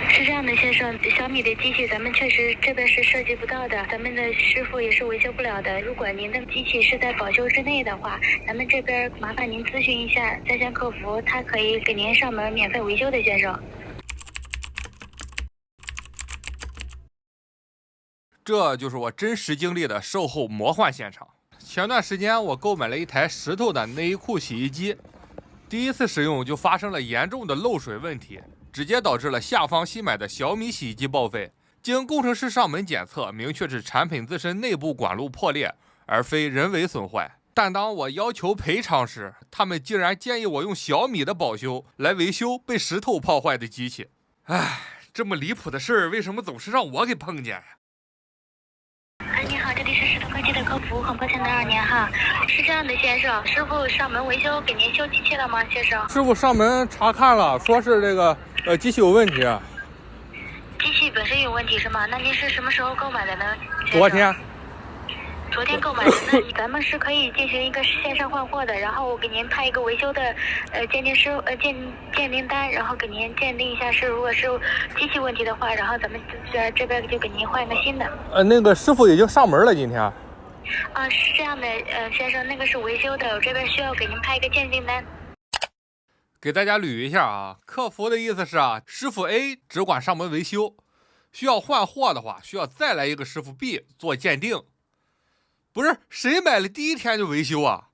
是这样的，先生，小米的机器咱们确实这边是设计不到的，咱们的师傅也是维修不了的。如果您的机器是在保修之内的话，咱们这边麻烦您咨询一下在线客服，他可以给您上门免费维修的，先生。这就是我真实经历的售后魔幻现场。前段时间我购买了一台石头的内衣裤洗衣机，第一次使用就发生了严重的漏水问题，直接导致了下方新买的小米洗衣机报废。经工程师上门检测，明确是产品自身内部管路破裂，而非人为损坏。但当我要求赔偿时，他们竟然建议我用小米的保修来维修被石头泡坏的机器。唉，这么离谱的事儿，为什么总是让我给碰见呀？你好，这里是石头科技的客服，很抱歉打扰您哈。是这样的，先生，师傅上门维修给您修机器了吗，先生？师傅上门查看了，说是这个机器有问题。机器本身有问题是吗？那您是什么时候购买的呢？昨天购买的，那咱们是可以进行一个线上换货的，然后我给您派一个维修的鉴定单，然后给您鉴定一下是如果是机器问题的话，然后咱们这边就给您换一个新的。那个师傅已经上门了，今天。是这样的，先生，那个是维修的，我这边需要给您派一个鉴定单。给大家捋一下啊，客服的意思是啊，师傅 A 只管上门维修，需要换货的话，需要再来一个师傅 B 做鉴定。不是谁买了第一天就维修啊？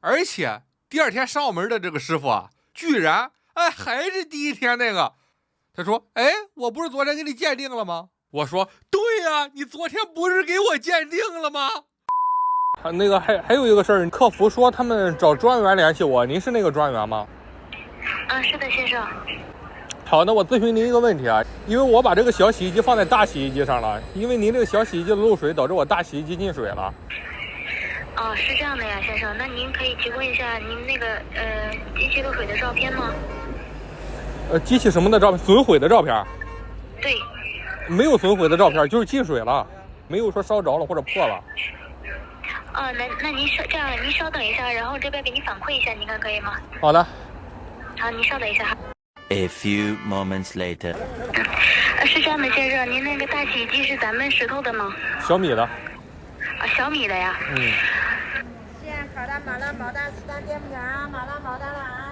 而且第二天上门的这个师傅啊，居然还是第一天那个。他说我不是昨天给你鉴定了吗？我说对呀，你昨天不是给我鉴定了吗？那个还有一个事儿，客服说他们找专员联系我，您是那个专员吗？是的，先生。好，那我咨询您一个问题啊，因为我把这个小洗衣机放在大洗衣机上了，因为您这个小洗衣机的漏水导致我大洗衣机进水了。是这样的呀，先生，那您可以提供一下您那个机器漏水的照片吗？机器什么的照片？损毁的照片？对。没有损毁的照片，就是进水了，没有说烧着了或者破了。那您这样，您稍等一下，然后这边给您反馈一下，您看可以吗？好的。好，您稍等一下哈。A few moments later。是这样的，先生，您那个大洗衣机是咱们石头的吗？小米的。小米的呀。现在烤单马上保单，4单垫不上，马上保单了啊。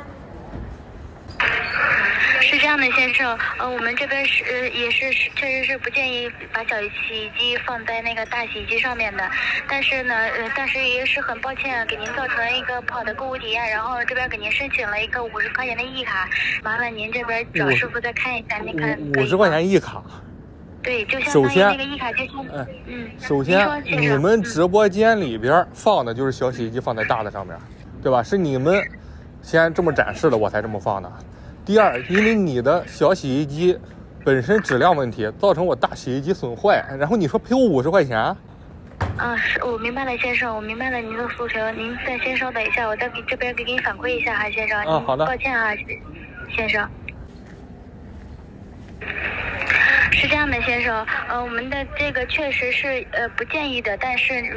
是这样的，先生，我们这边也是确实是不建议把小洗衣机放在那个大洗衣机上面的，但是呢，也是很抱歉给您造成一个不好的购物体验，然后这边给您申请了一个50块钱的一卡，麻烦您这边找师傅再看一下，您看50块钱一卡。对，就相当于那个一卡就像首先你们直播间里边放的就是小洗衣机放在大的上面，对吧？是你们先这么展示的，我才这么放的。第二，因为你的小洗衣机本身质量问题，造成我大洗衣机损坏，然后你说赔我50块钱？是我明白了，先生，我明白了您的诉求，您再先稍等一下，我再这边给您反馈一下哈，先生。好的。抱歉啊，先生。是这样的，先生，我们的这个确实是不建议的，但是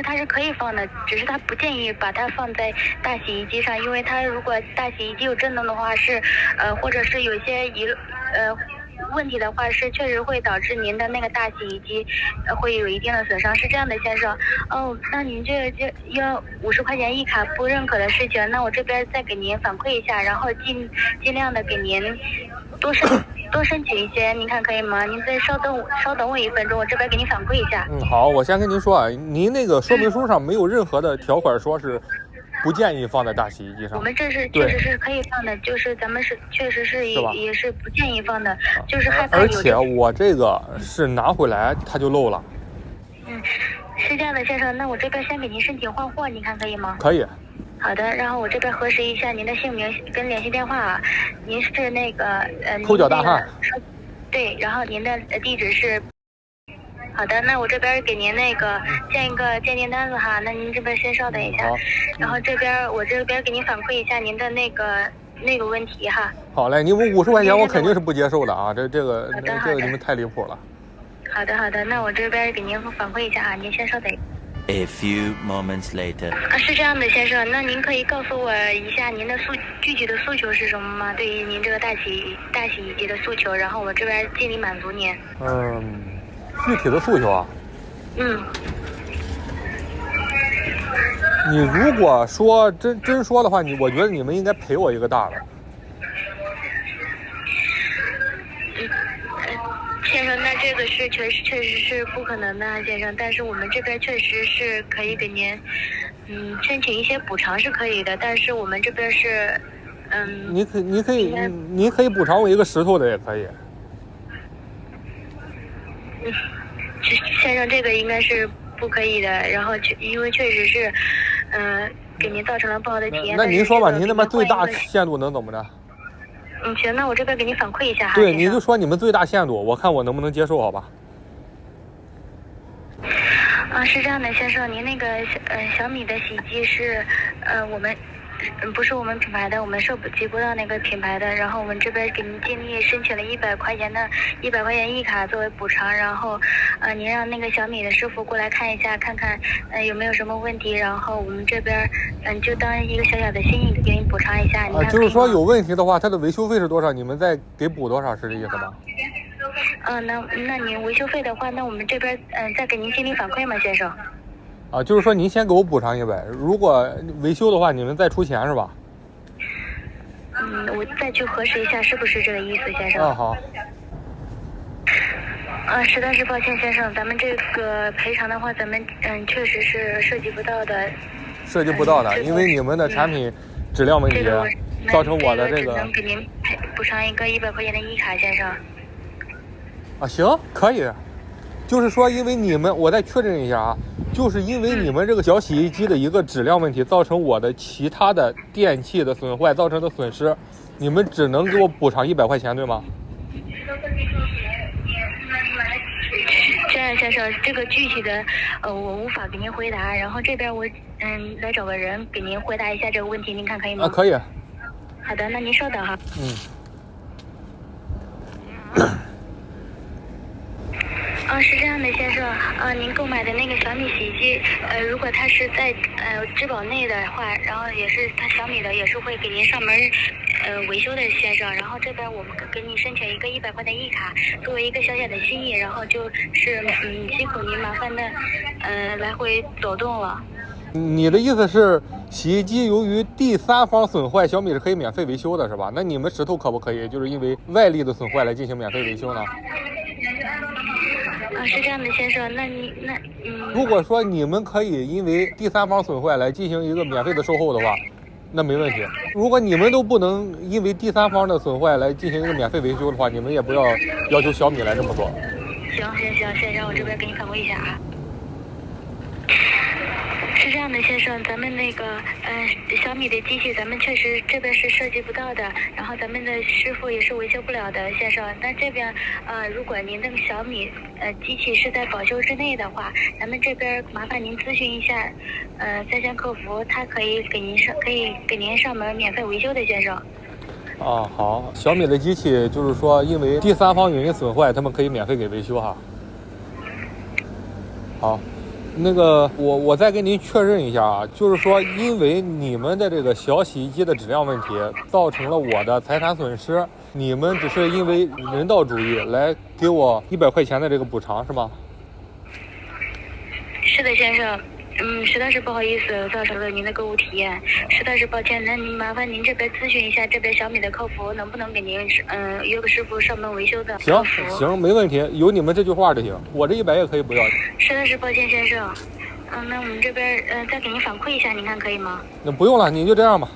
它是可以放的，只是它不建议把它放在大洗衣机上，因为它如果大洗衣机有震动的话或者是有一些问题的话，是确实会导致您的那个大洗衣机会有一定的损伤。是这样的，先生。那您这要50块钱一卡不认可的事情，那我这边再给您反馈一下，然后尽量的给您多申请一些，您看可以吗？您再稍等我1分钟，我这边给您反馈一下。好，我先跟您说啊，您那个说明书上没有任何的条款说是不建议放在大洗衣机上。我们这是确实是可以放的，就是咱们是确实是也是不建议放的，就是害怕有。而且我这个是拿回来它就漏了。是这样的，先生，那我这边先给您申请换货，您看可以吗？可以。好的，然后我这边核实一下您的姓名跟联系电话啊。您是那个抠脚大汉。对，然后您的地址是。好的，那我这边给您那个建一个鉴定单子哈，那您这边先稍等一下，然后我这边给您反馈一下您的那个问题哈。好嘞，你们50块钱我肯定是不接受的啊，这个你们太离谱了。好的，那我这边给您反馈一下啊，您先稍等。A few moments later. 是这样的，先生，那您可以告诉我一下您的具体的诉求是什么吗？对于您这个大洗衣机的诉求，然后我这边尽力满足您。具体的诉求啊？你如果说真说的话，我觉得你们应该赔我一个大的。先生，那这个是确实是不可能的，先生。但是我们这边确实是可以给您，申请一些补偿是可以的，但是我们这边是，你可以补偿我一个石头的也可以。先生，这个应该是不可以的。然后因为确实是，给您造成了不好的体验。那您说吧，您那边最大限度能怎么着？行，那我这边给您反馈一下哈。对，您就说你们最大限度，我看我能不能接受，好吧？是这样的，先生，您那个小米的洗衣机是我们不是我们品牌的，我们收集不到那个品牌的，然后我们这边给您尽力申请了100块钱一卡作为补偿，然后您让那个小米的师傅过来看一下，看看有没有什么问题，然后我们这边就当一个小小的心意给您补偿一下。就是说有问题的话，它的维修费是多少？你们再给补多少，是这意思吗？那您维修费的话，那我们这边再给您尽力反馈吗，先生？就是说您先给我补偿100，如果维修的话，你们再出钱是吧？我再去核实一下是不是这个意思，先生。好。实在是抱歉，先生，咱们这个赔偿的话，咱们确实是涉及不到的。涉及不到的，因为你们的产品质量问题，造成我的这个。只能给您补偿一个100块钱的一卡，先生。行，可以。就是说，因为你们，我再确认一下啊，就是因为你们这个小洗衣机的一个质量问题，造成我的其他的电器的损坏造成的损失，你们只能给我补偿100块钱，对吗？这样，先生，这个具体的我无法给您回答，然后这边我来找个人给您回答一下这个问题，您看可以吗？可以。好的，那您稍等哈。是这样的，先生，您购买的那个小米洗衣机，如果它是在质保内的话，然后也是它小米的，也是会给您上门维修的，先生。然后这边我们给你申请一个100块的一卡，作为一个小小的心意，然后就是辛苦您麻烦的来回走动了。你的意思是，洗衣机由于第三方损坏，小米是可以免费维修的，是吧？那你们石头可不可以，就是因为外力的损坏来进行免费维修呢？是这样的，先生，如果说你们可以因为第三方损坏来进行一个免费的售后的话，那没问题。如果你们都不能因为第三方的损坏来进行一个免费维修的话，你们也不要求小米来这么做。行，先生，我这边给你反馈一下啊。是这样的，先生，咱们那个小米的机器，咱们确实这边是设计不到的，然后咱们的师傅也是维修不了的，先生。那这边如果您的小米机器是在保修之内的话，咱们这边麻烦您咨询一下在线客服，他可以给您上门免费维修的，先生。好，小米的机器就是说因为第三方原因损坏，他们可以免费给维修哈。好。那个我再跟您确认一下啊，就是说因为你们的这个小洗衣机的质量问题造成了我的财产损失，你们只是因为人道主义来给我100块钱的这个补偿是吗？是的，先生。实在是不好意思造成了您的购物体验，实在是抱歉。那您麻烦您这边咨询一下这边小米的客服，能不能给您约个师傅上门维修的。行，没问题，有你们这句话就行，我这100也可以不要。实在是抱歉，先生。那我们这边再给您反馈一下，您看可以吗？那不用了，你就这样吧。